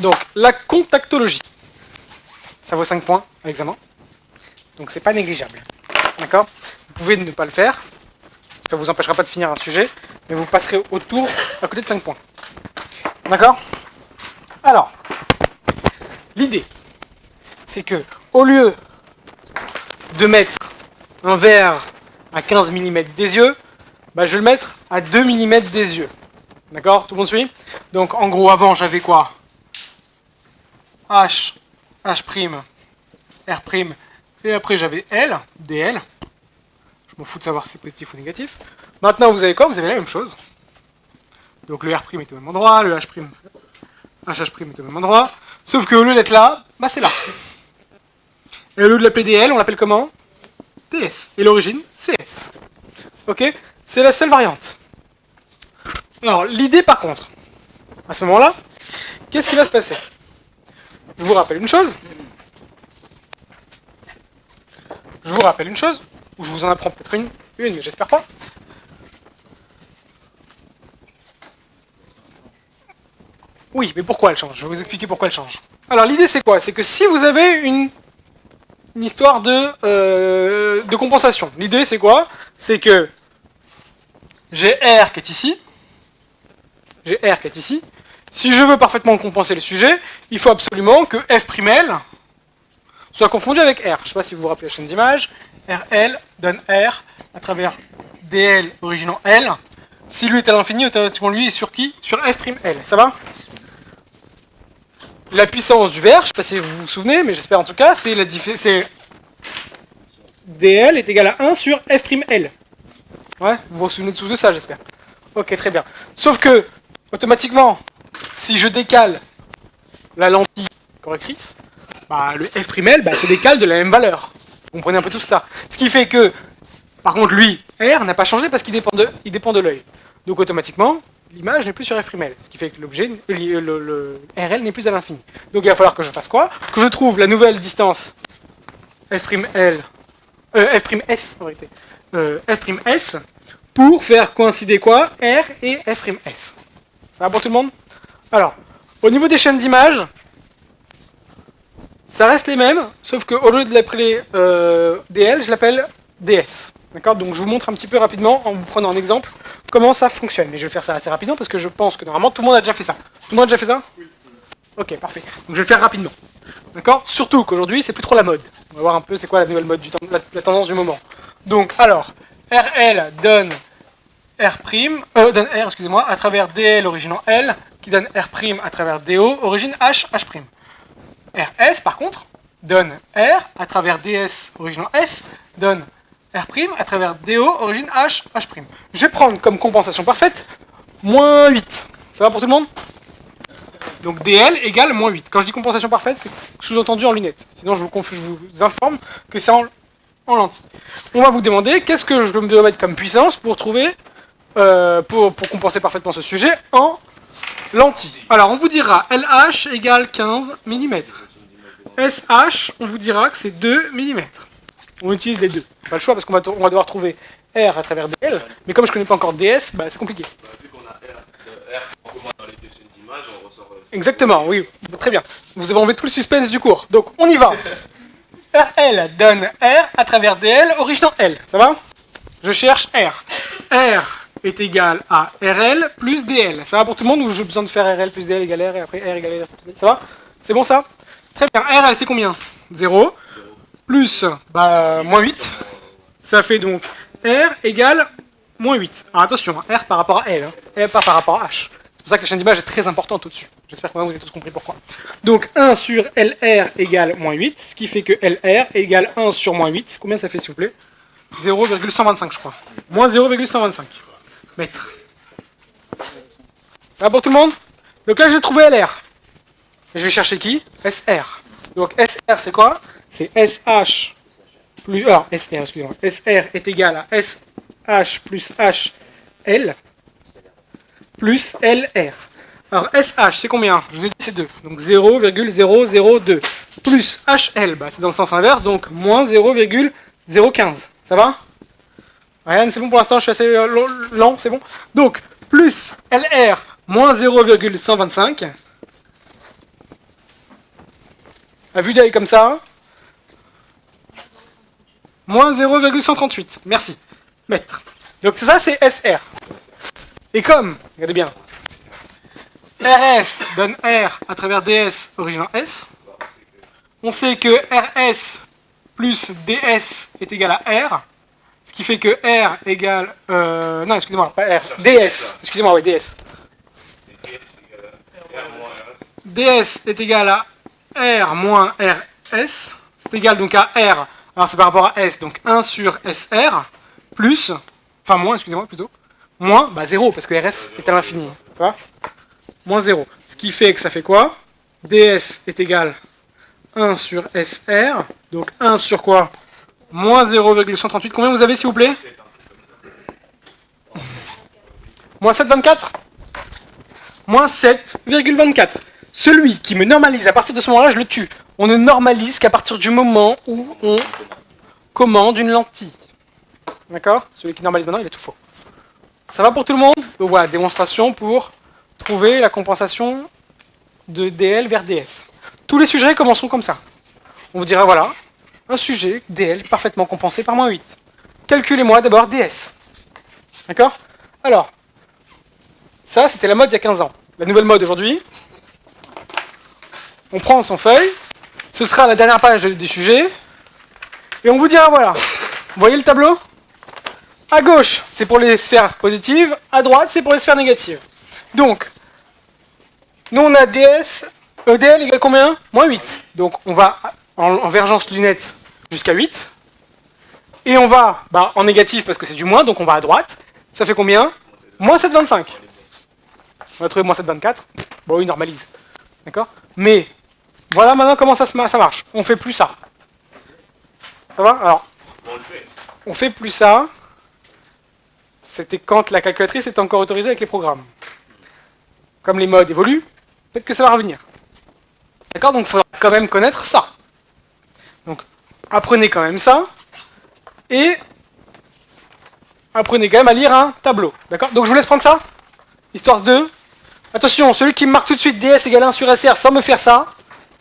Donc, la contactologie. Ça vaut 5 points à l'examen. Donc, c'est pas négligeable. D'accord? Vous pouvez ne pas le faire. Ça vous empêchera pas de finir un sujet. Mais vous passerez autour à côté de 5 points. D'accord? Alors, l'idée, c'est que, au lieu de mettre un verre à 15 mm des yeux, bah, je vais le mettre à 2 mm des yeux. D'accord? Tout le monde suit? Donc, en gros, avant, j'avais quoi? H, H', R', et après j'avais L, DL. Je m'en fous de savoir si c'est positif ou négatif. Maintenant, vous avez quoi? Vous avez la même chose. Donc, le R' est au même endroit, le H', est au même endroit. Sauf qu'au lieu d'être là, bah c'est là. Et au lieu de l'appeler DL, on l'appelle comment? DS. Et l'origine, CS. Ok? C'est la seule variante. Alors, l'idée par contre, à ce moment-là, qu'est-ce qui va se passer? Je vous rappelle une chose. Ou je vous en apprends peut-être une, mais j'espère pas. Oui, mais pourquoi elle change? Je vais vous expliquer pourquoi elle change. Alors, l'idée c'est quoi? C'est que si vous avez une histoire de compensation, l'idée c'est quoi? C'est que j'ai R qui est ici. Si je veux parfaitement compenser le sujet, il faut absolument que F'L soit confondu avec R. Je ne sais pas si vous vous rappelez la chaîne d'image. RL donne R à travers DL originant L. Si lui est à l'infini, automatiquement lui est sur qui? Sur F'L. Ça va? La puissance du verre, je ne sais pas si vous vous souvenez, mais j'espère en tout cas, c'est DL est égal à 1 sur F'L. Ouais, vous vous souvenez de tout ça, j'espère. Ok, très bien. Sauf que, automatiquement, si je décale la lentille correctrice, bah, le F'L se décale de la même valeur. Vous comprenez un peu tout ça. Ce qui fait que, par contre, lui, R n'a pas changé parce qu'il dépend de l'œil. Donc, automatiquement, l'image n'est plus sur F'L. Ce qui fait que l'objet, le RL n'est plus à l'infini. Donc, il va falloir que je fasse quoi? Que je trouve la nouvelle distance F'L, F'S, en réalité. F'S, pour faire coïncider quoi? R et F'S. Ça va pour tout le monde? Alors, au niveau des chaînes d'image, ça reste les mêmes, sauf qu'au lieu de l'appeler DL, je l'appelle DS. D'accord? Donc je vous montre un petit peu rapidement, en vous prenant un exemple, comment ça fonctionne. Mais je vais faire ça assez rapidement, parce que je pense que normalement tout le monde a déjà fait ça. Tout le monde a déjà fait ça? Oui. Ok, parfait. Donc je vais le faire rapidement. D'accord? Surtout qu'aujourd'hui, c'est plus trop la mode. On va voir un peu c'est quoi la nouvelle mode, la tendance du moment. Donc, alors, RL donne donne R, excusez-moi, à travers DL originant L, qui donne R' à travers DO, origine H'. RS, par contre, donne R à travers DS originant S, donne R' à travers DO, origine H'. Je vais prendre comme compensation parfaite, moins 8. Ça va pour tout le monde? Donc DL égale moins 8. Quand je dis compensation parfaite, c'est sous-entendu en lunettes. Sinon, je vous informe que c'est en lentille. On va vous demander qu'est-ce que je dois mettre comme puissance pour trouver, pour compenser parfaitement ce sujet en lentille. Alors, on vous dira LH égale 15 mm. SH, on vous dira que c'est 2 mm. On utilise les deux. Pas le choix parce qu'on va devoir trouver R à travers DL. Mais comme je ne connais pas encore DS, bah, c'est compliqué. Vu qu'on a R en commun dans les deux chaînes d'image, on ressort... Exactement, oui. Très bien. Vous avez enlevé tout le suspense du cours. Donc, on y va. RL donne R à travers DL, originant L. Ça va? Je cherche R. R est égal à RL plus DL. Ça va pour tout le monde ou j'ai besoin de faire RL plus DL égale R et après R égale R plus DL? Ça va? C'est bon ça? Très bien. RL c'est combien? 0. Plus moins 8. Ça fait donc R égale moins 8. Alors attention, R par rapport à L, hein. R pas par rapport à H. C'est pour ça que la chaîne d'image est très importante au-dessus. J'espère que vous avez tous compris pourquoi. Donc 1 sur LR égale moins 8, ce qui fait que LR égale 1 sur moins 8. Combien ça fait s'il vous plaît? 0,125 je crois. Moins 0,125 mètres. Ça va pour tout le monde? Donc là j'ai trouvé LR. Et je vais chercher qui? SR. Donc SR c'est quoi? C'est SH plus... Alors SR, excusez-moi. SR est égal à SH plus HL plus LR. Alors SH c'est combien? Je vous ai dit c'est 2. Donc 0,002 plus HL, c'est dans le sens inverse, donc moins 0,015. Ça va? Ryan, c'est bon pour l'instant, je suis assez lent, c'est bon? Donc plus LR moins 0,125 À vue d'œil comme ça. Moins 0,138. Merci. Mètre. Donc ça, c'est SR. Et comme, regardez bien, RS donne R à travers DS origine en S, on sait que RS plus DS est égal à R, ce qui fait que R égale... non, excusez-moi, pas R, DS. Excusez-moi, oui, DS. DS est égal à R moins RS, c'est égal donc à R, alors c'est par rapport à S, donc 1 sur SR, plus, enfin moins, excusez-moi plutôt, moins, 0, parce que RS est à l'infini, ça va? Moins 0, ce qui fait que ça fait quoi? DS est égal 1 sur SR, donc 1 sur quoi? Moins 0,138, combien vous avez s'il vous plaît? Moins 7,24? Moins 7,24. Celui qui me normalise à partir de ce moment-là, je le tue. On ne normalise qu'à partir du moment où on commande une lentille. D'accord? Celui qui normalise maintenant, il est tout faux. Ça va pour tout le monde? Donc voilà, démonstration pour trouver la compensation de DL vers DS. Tous les sujets commenceront comme ça. On vous dira, voilà, un sujet DL parfaitement compensé par moins 8. Calculez-moi d'abord DS. D'accord? Alors, ça, c'était la mode il y a 15 ans. La nouvelle mode aujourd'hui, on prend son feuille, ce sera la dernière page des sujets, et on vous dira, voilà, vous voyez le tableau? À gauche, c'est pour les sphères positives, à droite, c'est pour les sphères négatives. Donc, nous on a DS, DL égale combien? Moins 8. Donc on va en vergence lunette jusqu'à 8, et on va en négatif parce que c'est du moins, donc on va à droite, ça fait combien? Moins 7,25. On va trouver moins 7,24, bon, il normalise, d'accord? Mais, voilà maintenant comment ça marche. On fait plus ça. Ça va? Alors, on fait plus ça. C'était quand la calculatrice était encore autorisée avec les programmes. Comme les modes évoluent, peut-être que ça va revenir. D'accord? Donc il faudra quand même connaître ça. Donc, apprenez quand même ça. Et apprenez quand même à lire un tableau. D'accord? Donc je vous laisse prendre ça. Histoire de... Attention, celui qui me marque tout de suite DS égale 1 sur SR sans me faire ça,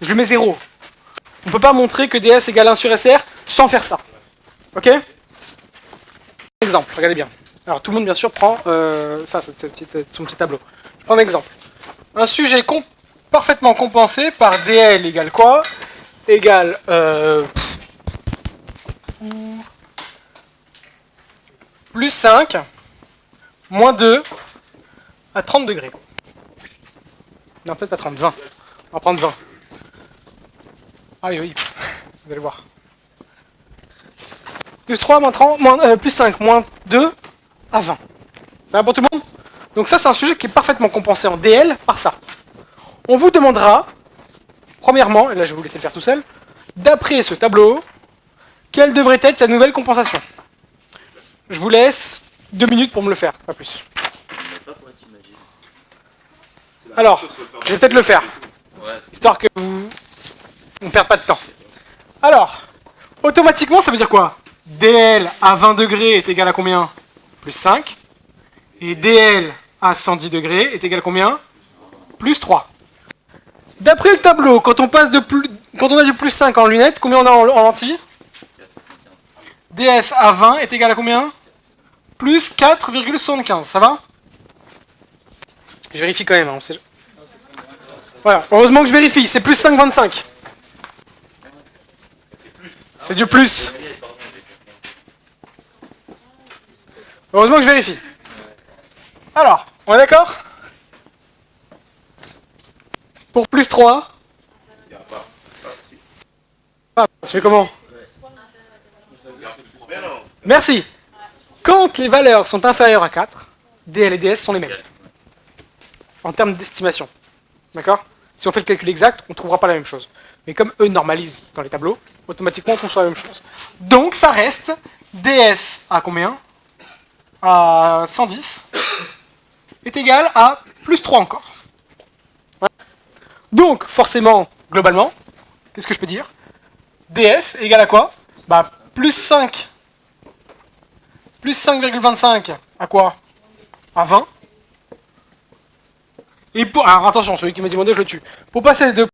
je lui mets 0. On ne peut pas montrer que DS égale 1 sur SR sans faire ça. Ok? Exemple, regardez bien. Alors tout le monde bien sûr prend son petit tableau. Je prends un exemple. Un sujet parfaitement compensé par DL égale quoi? Égale plus 5 moins 2 à 30 degrés. Non, peut-être pas 30, 20. On va prendre 20. Ah oui, vous allez voir. Plus 3, moins 30, plus 5, moins 2 à 20. Ça va pour tout le monde? Donc ça, c'est un sujet qui est parfaitement compensé en DL par ça. On vous demandera, premièrement, et là je vais vous laisser le faire tout seul, d'après ce tableau, quelle devrait être sa nouvelle compensation? Je vous laisse 2 minutes pour me le faire, pas plus. Alors, je vais peut-être le faire, histoire que on ne perde pas de temps. Alors, automatiquement, ça veut dire quoi? DL à 20 degrés est égal à combien? Plus 5. Et DL à 110 degrés est égal à combien? Plus 3. D'après le tableau, quand on a du plus 5 en lunettes, combien on a en lentille? DS à 20 est égal à combien? Plus 4,75. Ça va? Je vérifie quand même. Hein, voilà, heureusement que je vérifie. C'est plus 5,25. C'est du plus. Heureusement que je vérifie. Alors, on est d'accord? Pour plus 3. Ah, je fais comment? Merci. Quand les valeurs sont inférieures à 4, DL et DS sont les mêmes. En termes d'estimation. D'accord? Si on fait le calcul exact, on ne trouvera pas la même chose. Mais comme eux normalisent dans les tableaux, automatiquement on trouve la même chose. Donc ça reste DS à combien? À 110 est égal à plus 3 encore. Ouais. Donc forcément, globalement, qu'est-ce que je peux dire? DS est égal à quoi? Plus 5. Plus 5,25 à quoi? À 20. Et alors attention, celui qui m'a demandé, je le tue. Pour passer les deux